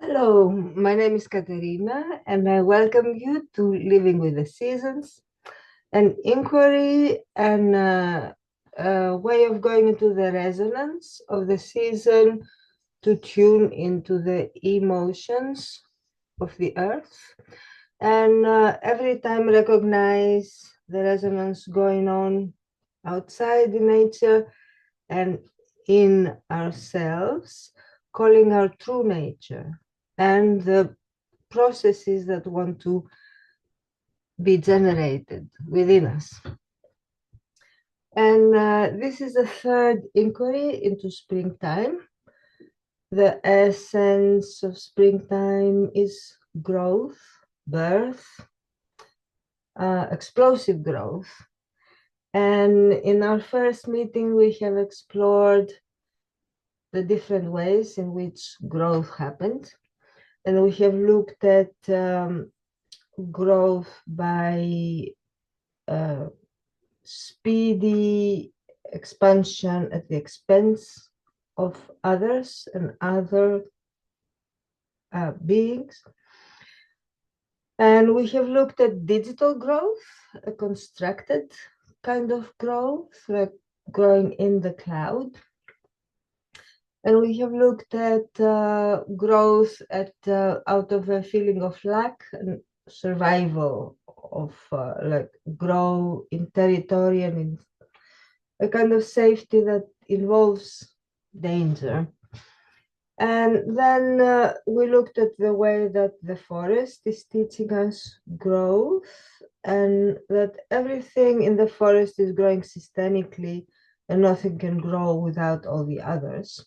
Hello, my name is Katerina, and I welcome you to Living with the Seasons, an inquiry and a way of going into the resonance of the season to tune into the emotions of the earth, and every time recognize the resonance going on outside in nature and in ourselves, calling our true nature and the processes that want to be generated within us. And this is the third inquiry into springtime. The essence of springtime is growth, birth, explosive growth. And in our first meeting, we have explored the different ways in which growth happened. And we have looked at growth by speedy expansion at the expense of others and other beings. And we have looked at digital growth, a constructed kind of growth, like growing in the cloud. And we have looked at growth out of a feeling of lack and survival, of like grow in territory and in a kind of safety that involves danger. And then we looked at the way that the forest is teaching us growth, and that everything in the forest is growing systemically and nothing can grow without all the others.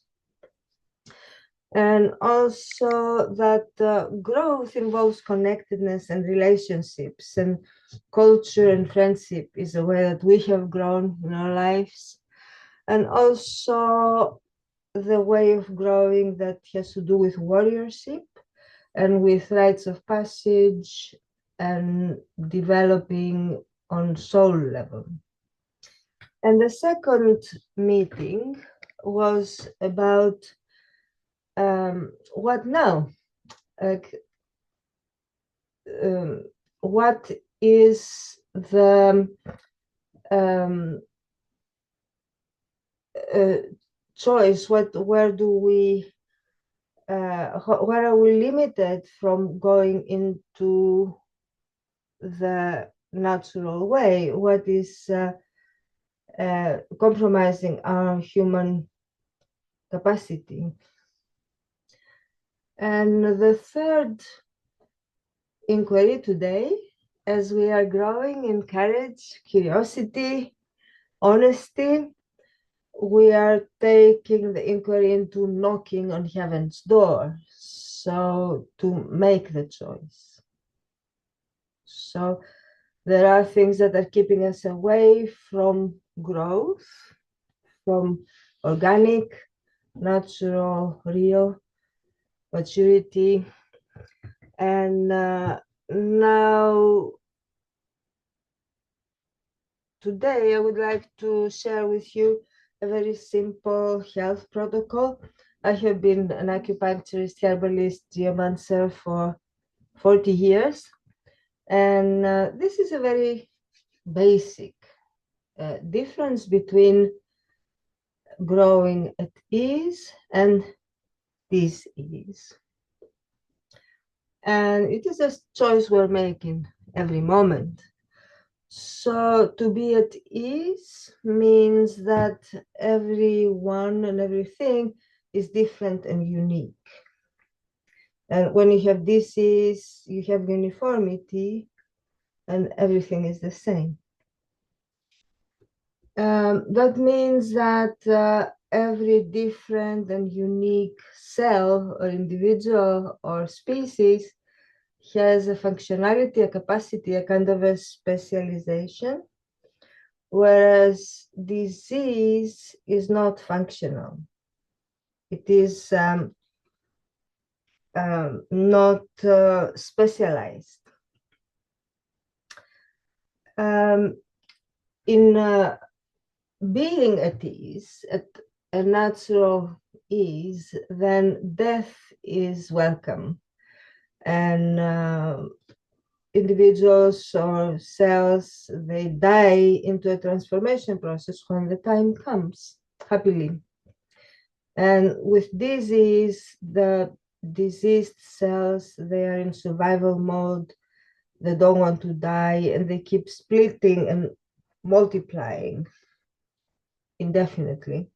And also that growth involves connectedness and relationships, and culture and friendship is the way that we have grown in our lives. And also the way of growing that has to do with warriorship and with rites of passage and developing on soul level. And the second meeting was about what now? Like, what is the choice? Where do we? Where are we limited from going into the natural way? What is compromising our human capacity? And the third inquiry today, as we are growing in courage, curiosity, honesty, we are taking the inquiry into knocking on heaven's door. So to make the choice. So there are things that are keeping us away from growth, from organic, natural, real maturity. And now, today, I would like to share with you a very simple health protocol. I have been an acupuncturist, herbalist, geomancer for 40 years. And this is a very basic difference between growing at ease and dis-ease. And it is a choice we're making every moment. So to be at ease means that everyone and everything is different and unique. And when you have dis-ease, you have uniformity and everything is the same. That means that every different and unique cell or individual or species has a functionality, a capacity, a kind of a specialization, whereas disease is not functional. It is not specialized. In being at ease, at a natural is, then death is welcome. And individuals or cells, they die into a transformation process when the time comes, happily. And with disease, the diseased cells, they are in survival mode. They don't want to die, and they keep splitting and multiplying indefinitely.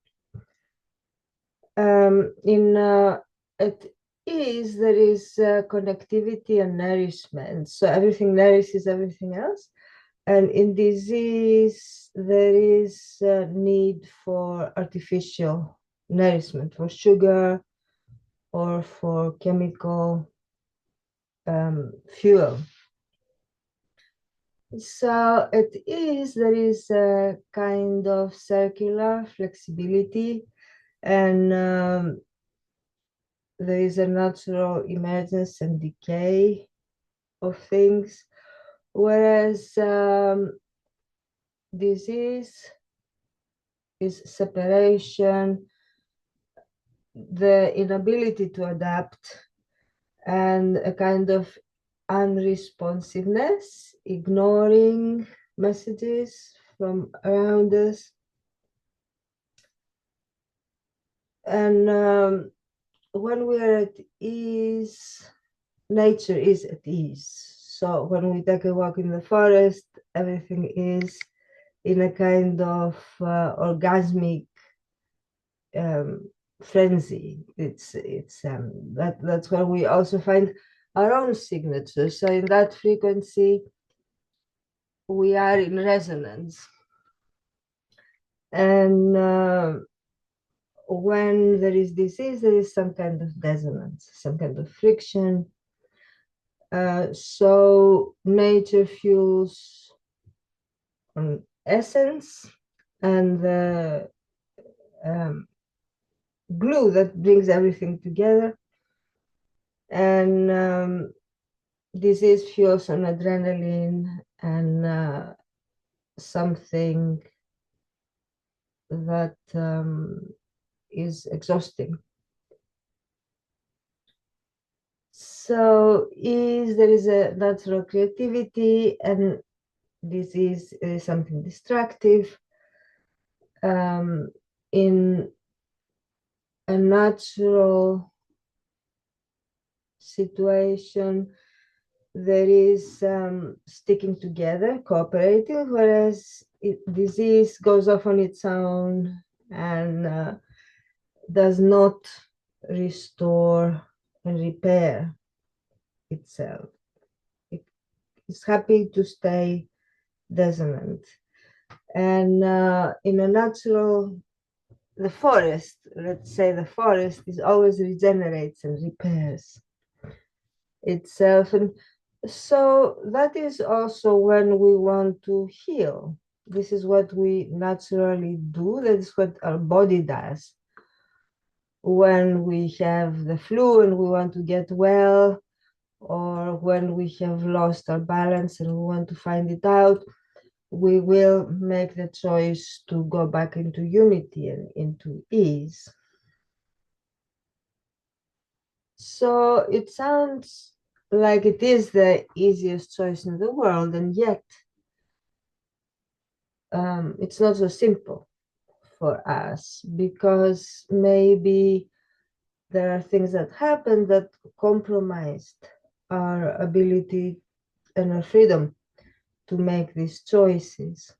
At ease, there is connectivity and nourishment. So everything nourishes everything else. And in disease, there is a need for artificial nourishment, for sugar or for chemical fuel. So at ease, there is a kind of circular flexibility, and there is a natural emergence and decay of things, whereas disease is separation, the inability to adapt, and a kind of unresponsiveness, ignoring messages from around us. And when we are at ease, nature is at ease. So when we take a walk in the forest, everything is in a kind of orgasmic frenzy. That's where we also find our own signature. So in that frequency, we are in resonance. And when there is disease, there is some kind of dissonance, some kind of friction. So nature fuels on essence, and the glue that brings everything together. And disease fuels on adrenaline and something that is exhausting. So there is a natural creativity, and disease is something destructive. In a natural situation, there is sticking together, cooperating, whereas disease goes off on its own and does not restore and repair itself. It is happy to stay dissonant. And in a natural, the forest, let's say the forest is always regenerates and repairs itself. And so that is also when we want to heal. This is what we naturally do. That is what our body does. When we have the flu and we want to get well, or when we have lost our balance and we want to find it out, we will make the choice to go back into unity and into ease. So it sounds like it is the easiest choice in the world, and yet it's not so simple for us, because maybe there are things that happen that compromised our ability and our freedom to make these choices.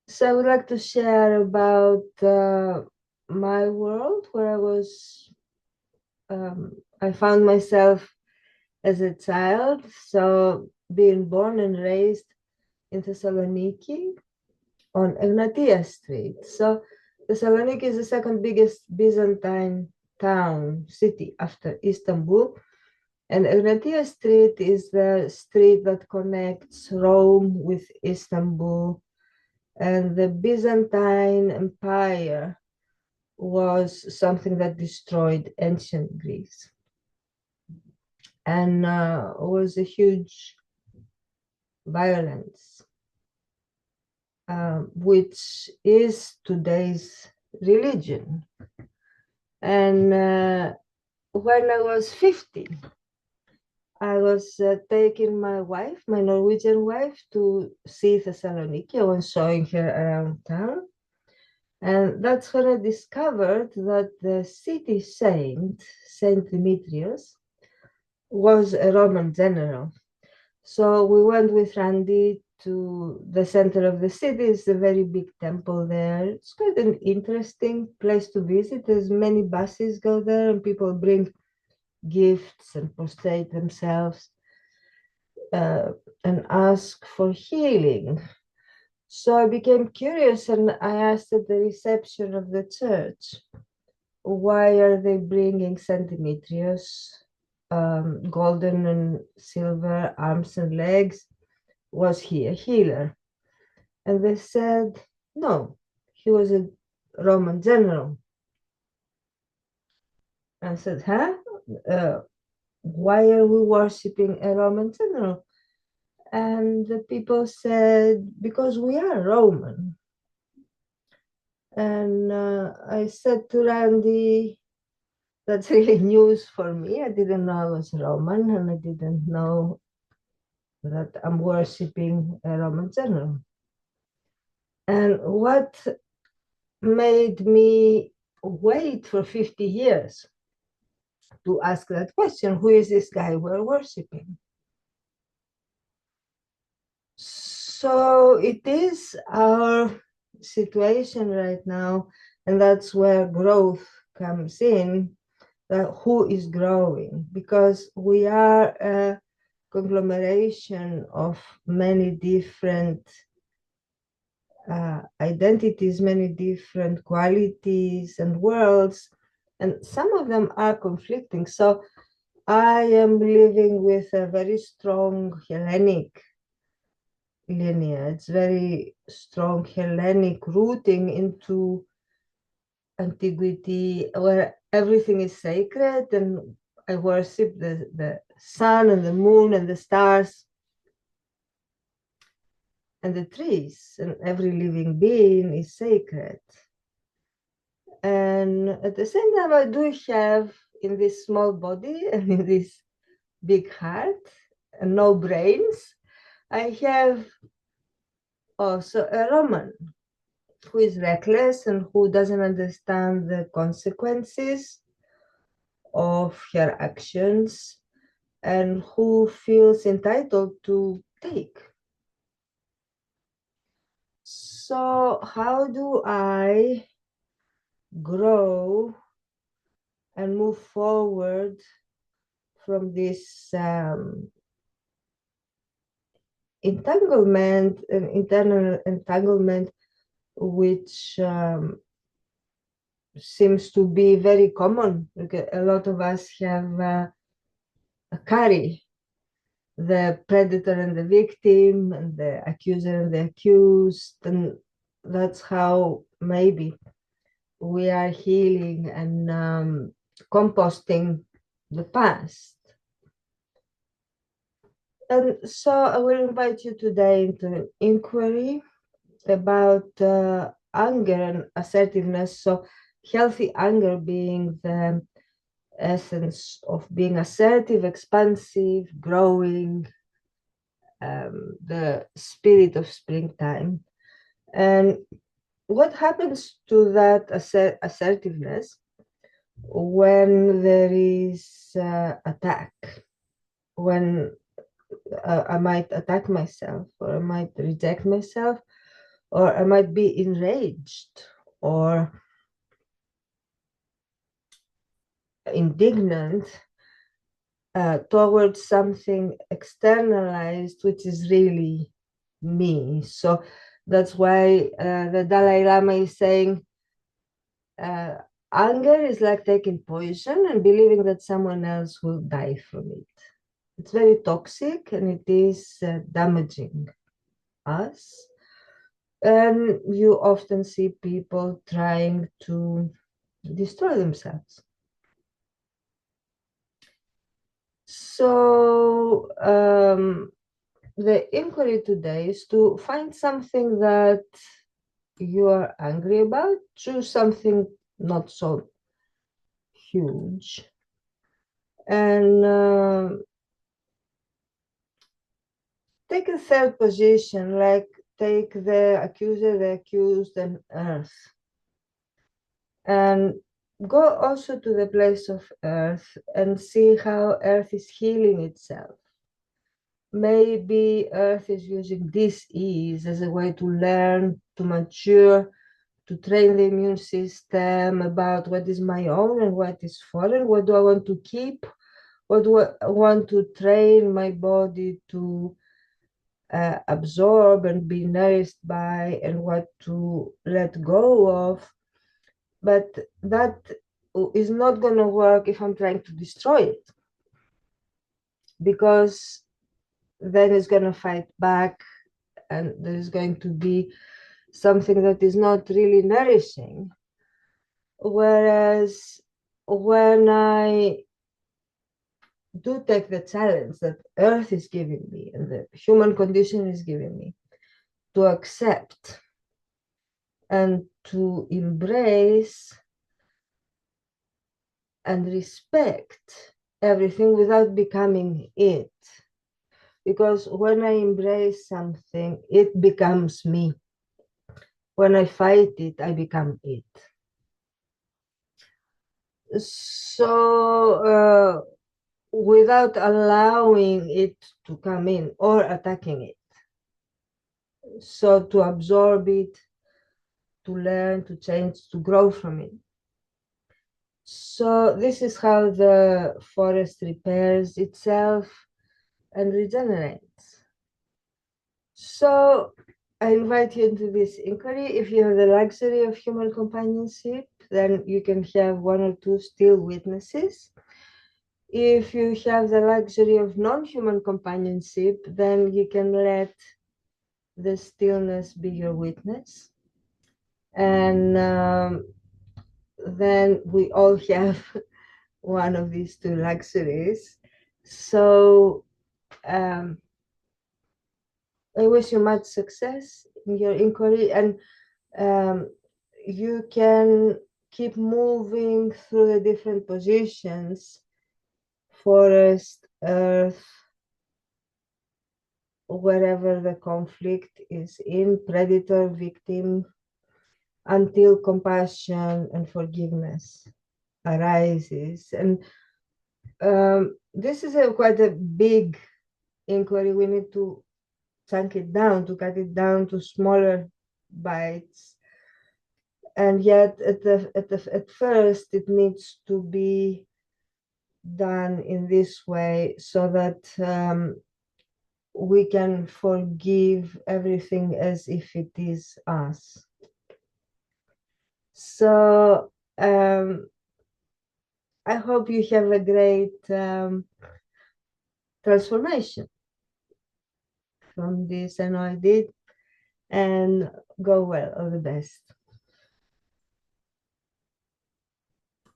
So I would like to share about my world, where I found myself as a child. So being born and raised in Thessaloniki on Egnatia Street. So Thessaloniki is the second biggest Byzantine city after Istanbul. And Egnatia Street is the street that connects Rome with Istanbul. And the Byzantine Empire was something that destroyed ancient Greece, and was a huge violence, which is today's religion. And when I was 50, I was taking my wife, my Norwegian wife, to see Thessaloniki. I was showing her around town. And that's when I discovered that the city saint, Saint Demetrius, was a Roman general. So we went with Randy to the center of the city. It's a very big temple there. It's quite an interesting place to visit. There's many buses go there, and people bring gifts and prostrate themselves and ask for healing. So I became curious, and I asked at the reception of the church, why are they bringing Saint Demetrius, golden and silver arms and legs? Was he a healer? And they said, no, he was a Roman general. I said, huh? Uh, why are we worshiping a Roman general? And the people said, because we are Roman. And I said to Randy, that's really news for me. I didn't know I was Roman, and I didn't know that I'm worshiping a Roman general. And what made me wait for 50 years to ask that question, who is this guy we're worshiping? So it is our situation right now, and that's where growth comes in, that who is growing, because we are a conglomeration of many different identities, many different qualities and worlds, and some of them are conflicting. So I am living with a very strong Hellenic lineage, very strong Hellenic rooting into antiquity, where everything is sacred, and I worship the sun and the moon and the stars and the trees, and every living being is sacred. And at the same time, I do have in this small body and in this big heart and no brains, I have also a Roman who is reckless and who doesn't understand the consequences of her actions and who feels entitled to take. So, how do I grow and move forward from this entanglement, an internal entanglement, which seems to be very common? A lot of us have carry the predator and the victim, and the accuser and the accused, and that's how maybe we are healing and composting the past. And so I will invite you today into an inquiry about anger and assertiveness. So healthy anger being the essence of being assertive, expansive, growing, the spirit of springtime. And what happens to that assertiveness when there is attack? When I might attack myself, or I might reject myself, or I might be enraged or indignant towards something externalized, which is really me. So that's why the Dalai Lama is saying anger is like taking poison and believing that someone else will die from it. It's very toxic, and it is damaging us. And you often see people trying to destroy themselves. So the inquiry today is to find something that you are angry about, choose something not so huge. And take a third position, like take the accuser, the accused, and Earth. And go also to the place of Earth and see how Earth is healing itself. Maybe Earth is using dis-ease as a way to learn, to mature, to train the immune system about what is my own and what is foreign, what do I want to keep, what do I want to train my body to absorb and be nourished by, and what to let go of. But that is not going to work if I'm trying to destroy it, because then it's going to fight back, and there's going to be something that is not really nourishing. Whereas when I do take the challenge that Earth is giving me and the human condition is giving me, to accept and to embrace and respect everything without becoming it. Because when I embrace something, it becomes me. When I fight it, I become it. So without allowing it to come in or attacking it. So to absorb it, to learn, to change, to grow from it. So this is how the forest repairs itself and regenerates. So I invite you into this inquiry. If you have the luxury of human companionship, then you can have one or two still witnesses. If you have the luxury of non-human companionship, then you can let the stillness be your witness. And then we all have one of these two luxuries. So I wish you much success in your inquiry, and you can keep moving through the different positions: forest, earth, wherever the conflict is in, predator, victim, until compassion and forgiveness arises. And this is quite a big inquiry. We need to chunk it down, to cut it down to smaller bites. And yet at first it needs to be done in this way, so that we can forgive everything as if it is us. So I hope you have a great transformation from this NOID, and go well. All the best.